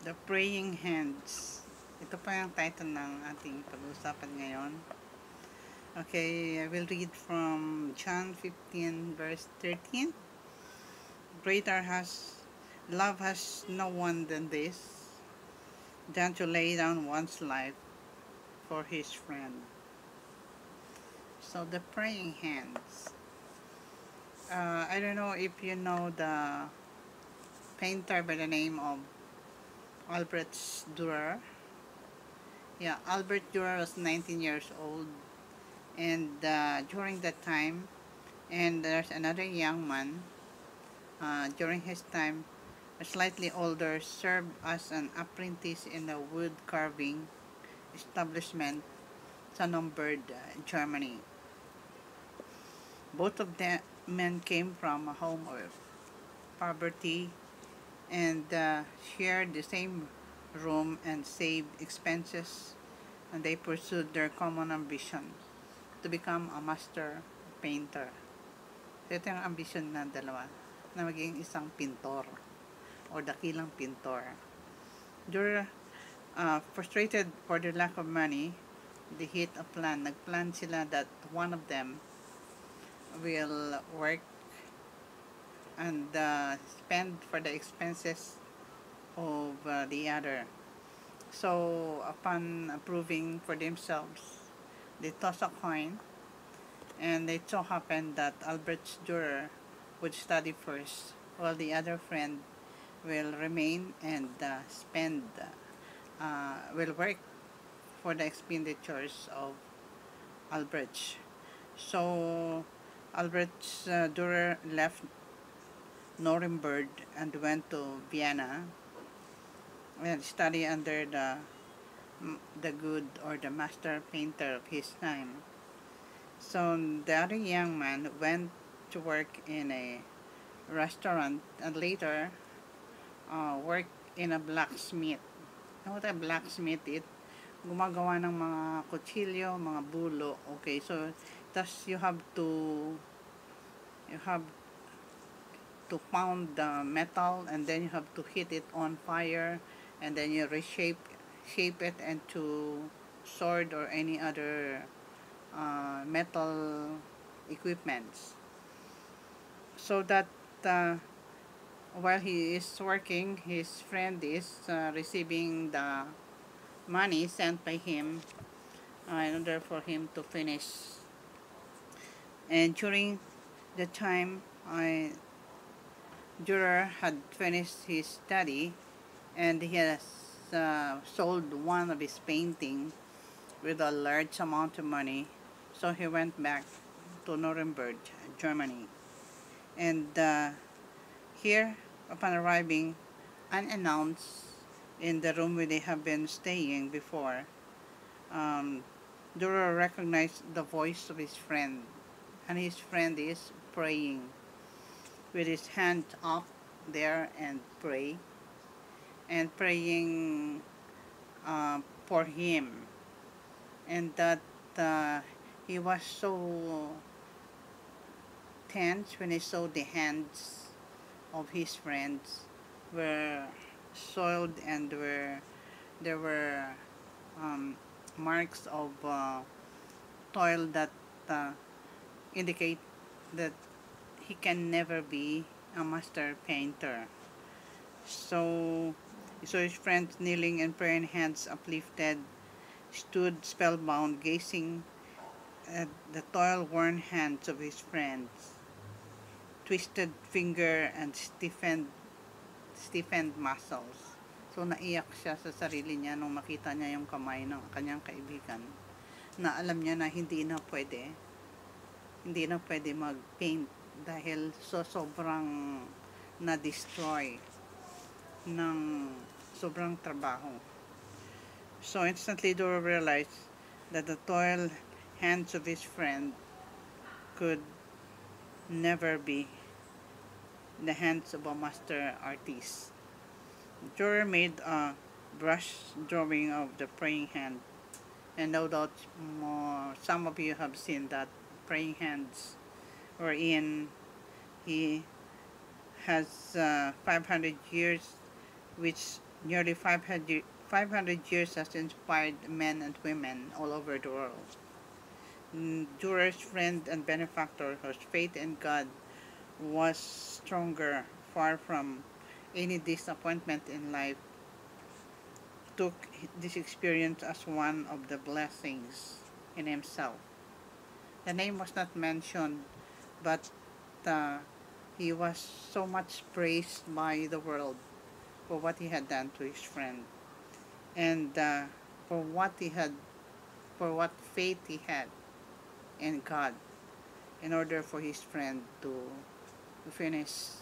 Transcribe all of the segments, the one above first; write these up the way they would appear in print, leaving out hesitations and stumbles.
The Praying Hands. Ito pa yung title ng ating pag-uusapan ngayon. Okay, I will read from John 15 verse 13. Greater has love has no one than this, than to lay down one's life for his friend. So the praying hands. I don't know if you know the painter by the name of Albert Dürer. Yeah, Albert Dürer was 19 years old, and during that time, and there's another young man during his time, slightly older, served as an apprentice in a wood carving establishment, Sonnenberg, Germany. Both of the men came from a home of poverty and shared the same room and saved expenses, and they pursued their common ambition to become a master painter. So ito yung ambition ng dalawa, na maging isang pintor o dakilang pintor. They're frustrated for their lack of money. They hit a plan. Nagplan sila that one of them will work and spend for the expenses of the other. So upon approving for themselves, they toss a coin, and it so happened that Albert Dürer would study first, while the other friend will remain and will work for the expenditures of Albrecht. So Albrecht Dürer left Nuremberg and went to Vienna and studied under the good or the master painter of his time. So the other young man went to work in a restaurant and later worked in a blacksmith. Know what a blacksmith is? Gumagawa ng mga kutsilyo, mga bulo. Okay, so thus you have to pound the metal, and then you have to hit it on fire, and then you shape it into sword or any other metal equipments. So that while he is working, his friend is receiving the money sent by him in order for him to finish. And during the time Dürer had finished his study, and he has sold one of his paintings with a large amount of money, so he went back to Nuremberg, Germany. And here, upon arriving unannounced in the room where they have been staying before, Dürer recognized the voice of his friend, and his friend is praying with his hand up there and praying for him, and that he was so tense when he saw the hands of his friends were soiled, and there were marks of toil that indicate that he can never be a master painter. So his friends, kneeling and praying, hands uplifted, stood spellbound, gazing at the toil-worn hands of his friends, twisted finger and stiffened muscles. So naiyak siya sa sarili niya nung makita niya yung kamay ng kanyang kaibigan, na alam niya na hindi na pwede mag-paint dahil sobrang na-destroy ng sobrang trabaho. So instantly Doro realized that the toil hands of his friend could never be the hands of a master artist. Dürer made a brush drawing of the praying hand, and no doubt some of you have seen that praying hands, wherein he has 500 years, which Nearly 500 years has inspired men and women all over the world. Durer's friend and benefactor, whose faith in God was stronger, far from any disappointment in life, took this experience as one of the blessings in himself. The name was not mentioned, but uh, he was so much praised by the world for what he had done to his friend, and for what he had, for what faith he had in God, in order for his friend to finish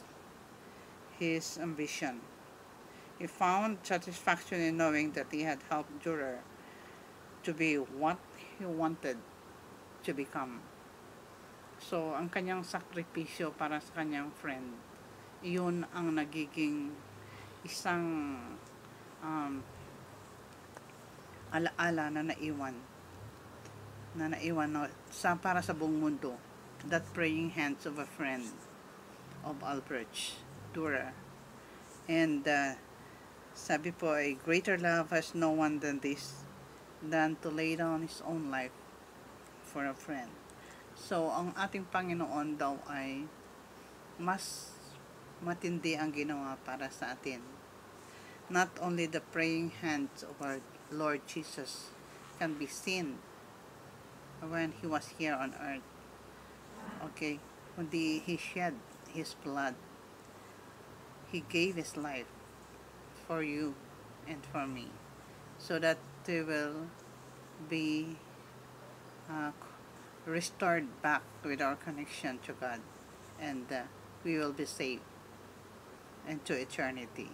his ambition. He found satisfaction in knowing that he had helped Durer to be what he wanted to become. So, ang kanyang sakripisyo para sa kanyang friend, iyon ang nagiging isang um, alaala na naiwan no, para sa buong mundo. That praying hands of a friend of Albrecht Dürer. And sabi po ay, greater love has no one than this, than to lay down his own life for a friend. So, ang ating Panginoon daw ay mas matindi ang ginawa para sa atin. Not only the praying hands of our Lord Jesus can be seen when He was here on earth. Okay, kundi He shed His blood. He gave His life for you and for me, so that we will be uh, restored back with our connection to God, and we will be saved into eternity.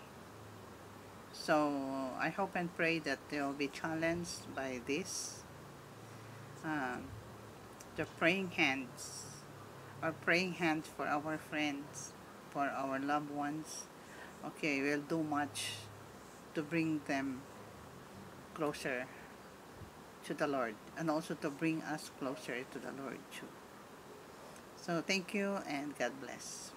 So I hope and pray that they will be challenged by this. The praying hands, or praying hands for our friends, for our loved ones. Okay, we'll do much to bring them closer to the Lord, and also to bring us closer to the Lord too. So thank you, and God bless.